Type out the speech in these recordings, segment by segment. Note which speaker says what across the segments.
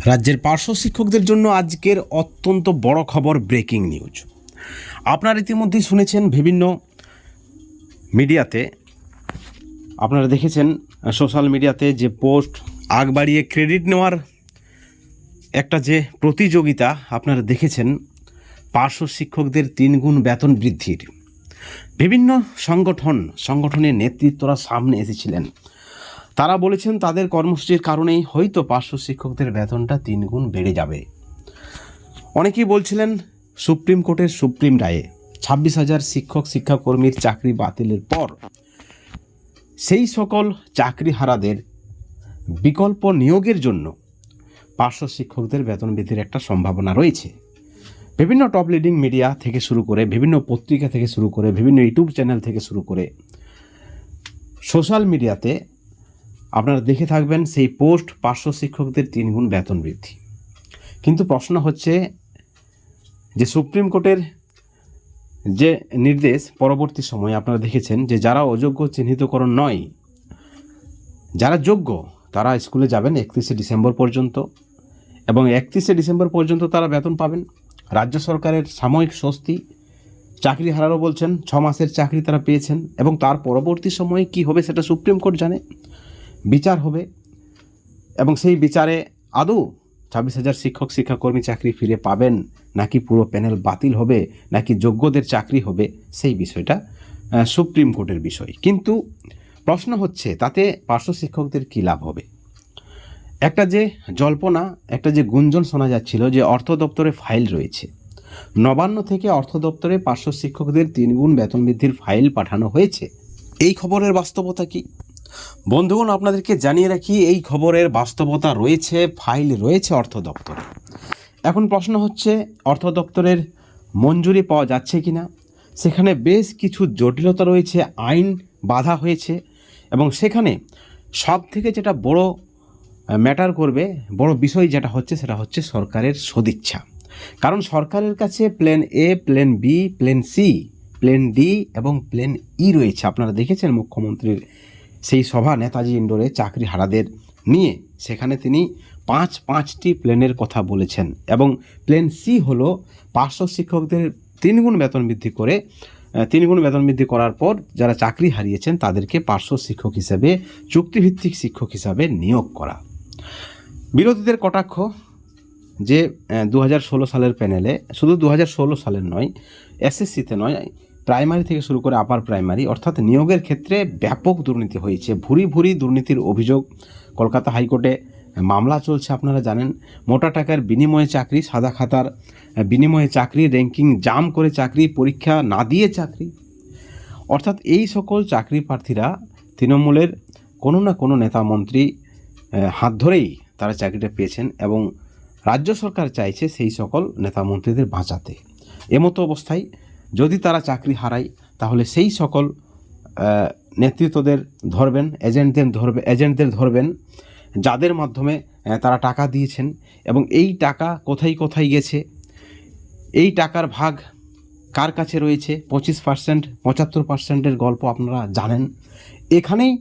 Speaker 1: রাজ্যের পার্শ্ব শিক্ষকদের জন্য আজকের অত্যন্ত বড় খবর, ব্রেকিং নিউজ। আপনারা ইতিমধ্যেই শুনেছেন, বিভিন্ন মিডিয়াতে আপনারা দেখেছেন, সোশ্যাল মিডিয়াতে যে পোস্ট, আগ বাড়িয়ে ক্রেডিট নেওয়ার একটা যে প্রতিযোগিতা আপনারা দেখেছেন, পার্শ্ব শিক্ষকদের 3 গুণ বেতন বৃদ্ধির বিভিন্ন সংগঠনের নেতৃত্বরা সামনে এসেছিলেন। তারা বলেছেন তাদের কর্মসূচির কারণেই হয়তো পার্শ্ব শিক্ষকদের বেতনটা 3 গুণ বেড়ে যাবে। অনেকেই বলছিলেন সুপ্রিম কোর্টের সুপ্রিম রায়ে 26,000 শিক্ষাকর্মীর চাকরি বাতিলের পর সেই সকল চাকরিহারাদের বিকল্প নিয়োগের জন্য পার্শ্ব শিক্ষকদের বেতন বৃদ্ধির একটা সম্ভাবনা রয়েছে। বিভিন্ন টপ লিডিং মিডিয়া থেকে শুরু করে, বিভিন্ন পত্রিকা থেকে শুরু করে, বিভিন্ন ইউটিউব চ্যানেল থেকে শুরু করে সোশ্যাল মিডিয়াতে আপনারা দেখে থাকবেন সেই পোস্ট, পার্শ্ব শিক্ষকদের 3 গুণ বেতন বৃদ্ধি। কিন্তু প্রশ্ন হচ্ছে যে সুপ্রিম কোর্টের যে নির্দেশ, পরবর্তী সময়ে আপনারা দেখেছেন যে যারা অযোগ্য চিহ্নিতকরণ নয়, যারা যোগ্য তারা স্কুলে যাবেন 31শে ডিসেম্বর পর্যন্ত, এবং 31শে ডিসেম্বর পর্যন্ত তারা বেতন পাবেন। রাজ্য সরকারের সাময়িক স্বস্তি, চাকরি হারারও বলছেন 6 মাসের চাকরি তারা পেয়েছেন, এবং তার পরবর্তী সময়ে কি হবে সেটা সুপ্রিম কোর্ট জানে। বিচার হবে, এবং সেই বিচারে আদৌ 26,000 শিক্ষাকর্মী চাকরি ফিরে পাবেন, নাকি পুরো প্যানেল বাতিল হবে, নাকি যোগ্যদের চাকরি হবে, সেই বিষয়টা সুপ্রিম কোর্টের বিষয়। কিন্তু প্রশ্ন হচ্ছে তাতে পার্শ্ব শিক্ষকদের কী লাভ হবে? একটা যে জল্পনা, একটা যে গুঞ্জন শোনা যাচ্ছিল যে অর্থ দপ্তরে ফাইল রয়েছে, নবান্ন থেকে অর্থ দপ্তরে পার্শ্ব শিক্ষকদের 3 গুণ বেতন বৃদ্ধির ফাইল পাঠানো হয়েছে। এই খবরের বাস্তবতা কি? বন্ধুগণ, আপনাদেরকে জানিয়ে রাখি, এই খবরের বাস্তবতা রয়েছে, ফাইল রয়েছে অর্থ দপ্তরে। এখন প্রশ্ন হচ্ছে অর্থ দপ্তরের মঞ্জুরি পাওয়া যাচ্ছে কি না। সেখানে বেশ কিছু জটিলতা রয়েছে, আইন বাধা হয়েছে, এবং সেখানে সব থেকে যেটা বড় ম্যাটার করবে, বড় বিষয় যেটা হচ্ছে সেটা হচ্ছে সরকারের সদিচ্ছা। কারণ সরকারের কাছে plan A, plan B, plan C, plan D এবং প্ল্যান ই রয়েছে। আপনারা দেখেছেন মুখ্যমন্ত্রীর সেই সভা নেতাজি ইন্ডোরে চাকরি হারাদের নিয়ে, সেখানে তিনি 5টি প্ল্যানের কথা বলেছেন, এবং প্ল্যান সি হলো পার্শ্ব শিক্ষকদের 3 গুণ বেতন বৃদ্ধি করে, 3 গুণ বেতন বৃদ্ধি করার পর যারা চাকরি হারিয়েছেন তাদেরকে পার্শ্ব শিক্ষক হিসেবে, চুক্তিভিত্তিক শিক্ষক হিসাবে নিয়োগ করা। বিরোধীদের কটাক্ষ যে 2016 সালের প্যানেলে, শুধু 2016 সালের নয়, এসএসসিতে নয়, প্রাইমারি থেকে শুরু করে আপার প্রাইমারি, অর্থাৎ নিয়োগের ক্ষেত্রে ব্যাপক দুর্নীতি হয়েছে। ভুরি দুর্নীতির অভিযোগ কলকাতা হাইকোর্টে মামলা চলছে। আপনারা জানেন, মোটা টাকার বিনিময়ে চাকরি, সাদা খাতার বিনিময়ে চাকরি, র্যাঙ্কিং জাম করে চাকরি, পরীক্ষা না দিয়ে চাকরি। অর্থাৎ এই সকল চাকরি প্রার্থীরা তৃণমূলের কোনো না কোনো নেতা মন্ত্রী হাত ধরেই তারা চাকরিটা পেয়েছেন, এবং রাজ্য সরকার চাইছে সেই সকল নেতা মন্ত্রীদের বাঁচাতে। এমতো অবস্থায় যদি তারা চাকরি হারায়, তাহলে সেই সকল নেতৃত্বদের ধরবেন, এজেন্টদের ধরবেন, যাদের মাধ্যমে তারা টাকা দিয়েছেন, এবং এই টাকা কোথায় গেছে, এই টাকার ভাগ কার কাছে রয়েছে, 25%, 75%-এর গল্প আপনারা জানেন। এখানেই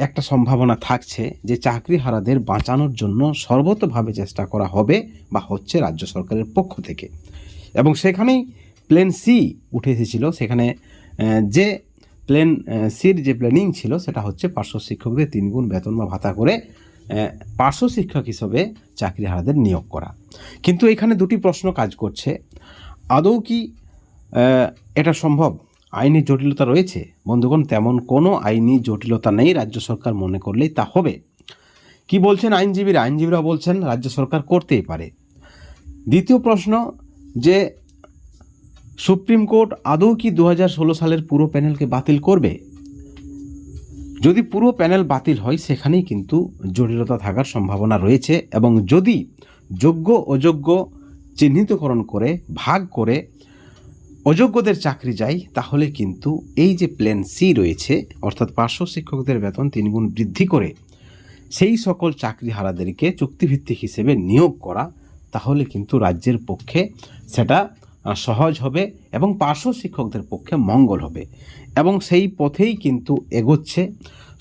Speaker 1: একটা সম্ভাবনা থাকছে যে চাকরি হারাদের বাঁচানোর জন্য সর্বতভাবে চেষ্টা করা হবে বা হচ্ছে রাজ্য সরকারের পক্ষ থেকে। এবং সেখানেই প্ল্যান সি উঠে এসেছিল। সেখানে যে প্ল্যান সির যে প্ল্যানিং ছিল সেটা হচ্ছে পার্শ্ব শিক্ষকদের 3 গুণ বেতন বা ভাতা করে পার্শ্ব শিক্ষক হিসেবে চাকরিহারাদের নিয়োগ করা। কিন্তু এখানে 2টি প্রশ্ন কাজ করছে। আদৌ কি এটা সম্ভব? আইনি জটিলতা রয়েছে বন্ধুগণ। তেমন কোনো আইনি জটিলতা নেই, রাজ্য সরকার মনে করলেই তা হবে। কি বলছেন আইনজীবীরা বলছেন রাজ্য সরকার করতেই পারে। দ্বিতীয় প্রশ্ন, যে সুপ্রিম কোর্ট আদৌ কি 2016 সালের পুরো প্যানেলকে বাতিল করবে? যদি পুরো প্যানেল বাতিল হয়, সেখানেই কিন্তু জটিলতা থাকার সম্ভাবনা রয়েছে, এবং যদি যোগ্য অযোগ্য চিহ্নিতকরণ করে ভাগ করে অযোগ্যদের চাকরি যায়, তাহলে কিন্তু এই যে প্ল্যান সি রয়েছে, অর্থাৎ পার্শ্ব শিক্ষকদের বেতন 3 গুণ বৃদ্ধি করে সেই সকল চাকরিহারাদেরকে চুক্তিভিত্তিক হিসেবে নিয়োগ করা, তাহলে কিন্তু রাজ্যের পক্ষে সেটা সহজ হবে এবং পার্শ্ব শিক্ষকদের পক্ষে মঙ্গল হবে। এবং সেই পথেই কিন্তু এগোচ্ছে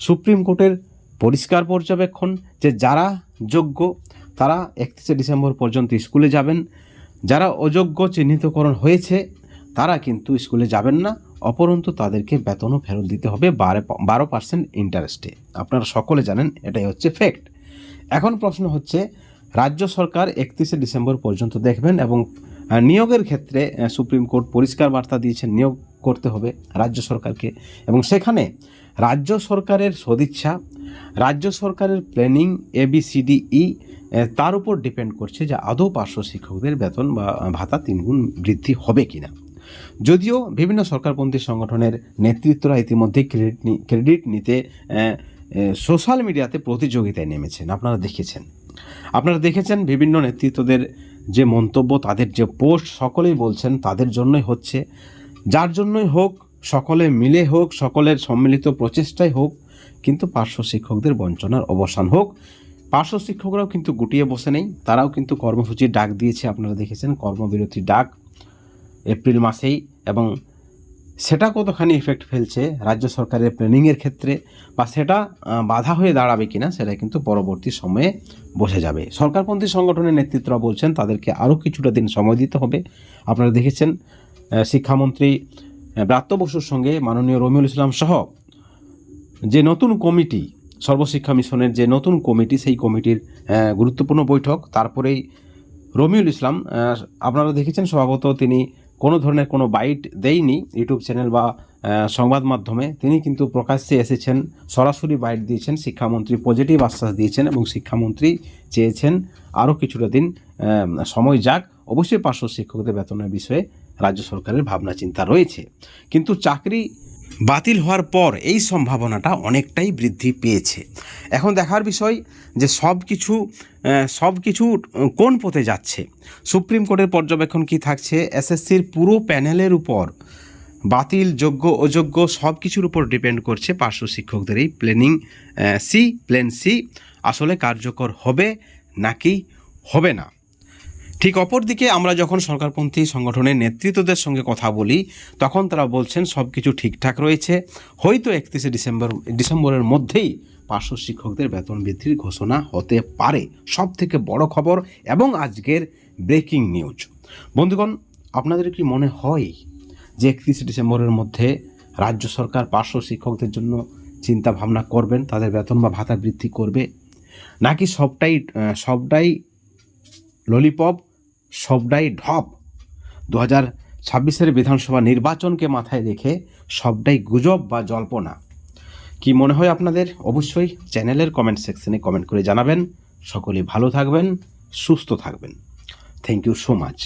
Speaker 1: সুপ্রিম কোর্টের পরিষ্কার পর্যবেক্ষণ, যে যারা যোগ্য তারা 31শে ডিসেম্বর পর্যন্ত স্কুলে যাবেন। যারা অযোগ্য চিহ্নিতকরণ হয়েছে তারা কিন্তু স্কুলে যাবেন না, অপরন্তু তাদেরকে বেতনও ফেরত দিতে হবে 12% ইন্টারেস্টে। আপনারা সকলে জানেন এটাই হচ্ছে ফ্যাক্ট। এখন প্রশ্ন হচ্ছে, রাজ্য সরকার 31শে ডিসেম্বর পর্যন্ত দেখবেন এবং নিয়োগের ক্ষেত্রে সুপ্রিম কোর্ট পরিষ্কার বার্তা দিয়েছেন নিয়োগ করতে হবে রাজ্য সরকারকে, এবং সেখানে রাজ্য সরকারের সদিচ্ছা, রাজ্য সরকারের প্ল্যানিং ABCDE তার উপর ডিপেন্ড করছে যে আদৌ পার্শ্ব শিক্ষকদের বেতন বা ভাতা 3 গুণ বৃদ্ধি হবে কিনা। যদিও বিভিন্ন সরকারপন্থী সংগঠনের নেতৃত্বরা ইতিমধ্যে ক্রেডিট নিতে সোশ্যাল মিডিয়াতে প্রতিযোগিতায় নেমেছেন। আপনারা দেখেছেন বিভিন্ন নেতৃত্বদের যে মন্তব্য, তাদের যে পোস্ট, সকলেই বলছেন তাদের জন্যই হচ্ছে, যার জন্যই হোক, সকলে মিলে হোক, সকলের সম্মিলিত প্রচেষ্টায় হোক, কিন্তু পার্শ্ব শিক্ষকদের বঞ্চনার অবসান হোক। পার্শ্ব শিক্ষকরাও কিন্তু গুটিয়ে বসে নেই, তারাও কিন্তু কর্মসূচির ডাক দিয়েছে। আপনারা দেখেছেন কর্মবিরতির ডাক এপ্রিল মাসেই, এবং সেটা কতখানি ইফেক্ট ফেলছে রাজ্য সরকারের প্ল্যানিংয়ের ক্ষেত্রে, বা সেটা বাধা হয়ে দাঁড়াবে কিনা, সেটা কিন্তু পরবর্তী সময়ে বোঝা যাবে। সরকারপন্থী সংগঠনের নেতৃত্বরা বলছেন তাদেরকে আরও কিছুটা দিন সময় দিতে হবে। আপনারা দেখেছেন শিক্ষামন্ত্রী ব্রাত্য বসুর সঙ্গে মাননীয় রমিউল ইসলাম সহ যে নতুন কমিটি, সর্বশিক্ষা মিশনের যে নতুন কমিটি, সেই কমিটির গুরুত্বপূর্ণ বৈঠক। তারপরেই রমিউল ইসলাম, আপনারা দেখেছেন স্বভাবত তিনি কোনো ধরনের কোনো বাইট দেয়নি ইউটিউব চ্যানেল বা সংবাদ মাধ্যমে, তিনি কিন্তু প্রকাশ্যে এসেছেন, সরাসরি বাইট দিয়েছেন। শিক্ষামন্ত্রী পজিটিভ আশ্বাস দিয়েছেন এবং শিক্ষামন্ত্রী চেয়েছেন আরও কিছুটা দিন সময় যাক। অবশ্যই পার্শ্ব শিক্ষকদের বেতনের বিষয়ে রাজ্য সরকারের ভাবনা চিন্তা রয়েছে, কিন্তু চাকরি বাতিল হওয়ার পর এই সম্ভাবনাটা অনেকটাই বৃদ্ধি পেয়েছে। এখন দেখার বিষয় যে সব কিছু কোন পথে যাচ্ছে। সুপ্রিম কোর্টের পর্যবেক্ষণ কি থাকছে, SSCর পুরো প্যানেলের উপর বাতিল, যোগ্য অযোগ্য সব কিছুর উপর ডিপেন্ড করছে পার্শ্ব শিক্ষকদের এই প্ল্যান সি আসলে কার্যকর হবে নাকি হবে না। ঠিক অপরদিকে আমরা যখন সরকারপন্থী সংগঠনের নেতৃত্বদের সঙ্গে কথা বলি, তখন তারা বলছেন সব কিছু ঠিকঠাক রয়েছে, হয়তো 31শে ডিসেম্বরের মধ্যেই পার্শ্ব শিক্ষকদের বেতন বৃদ্ধির ঘোষণা হতে পারে। সব থেকে বড় খবর এবং আজকের ব্রেকিং নিউজ। বন্ধুগণ, আপনাদের কি মনে হয় যে 31শে ডিসেম্বরের মধ্যে রাজ্য সরকার পার্শ্ব শিক্ষকদের জন্য চিন্তা ভাবনা করবেন, তাদের বেতন বা ভাতা বৃদ্ধি করবে, নাকি সবটাই ললিপপ, সবটাই ঢপ? 2026 বিধানসভা নির্বাচনকে মাথায় রেখে সবটাই গুজব বা জল্পনা? কি মনে হয় আপনাদের? অবশ্যই চ্যানেলের কমেন্ট সেকশনে কমেন্ট করে জানাবেন। সকলেই ভালো থাকবেন, সুস্থ থাকবেন। Thank you so much.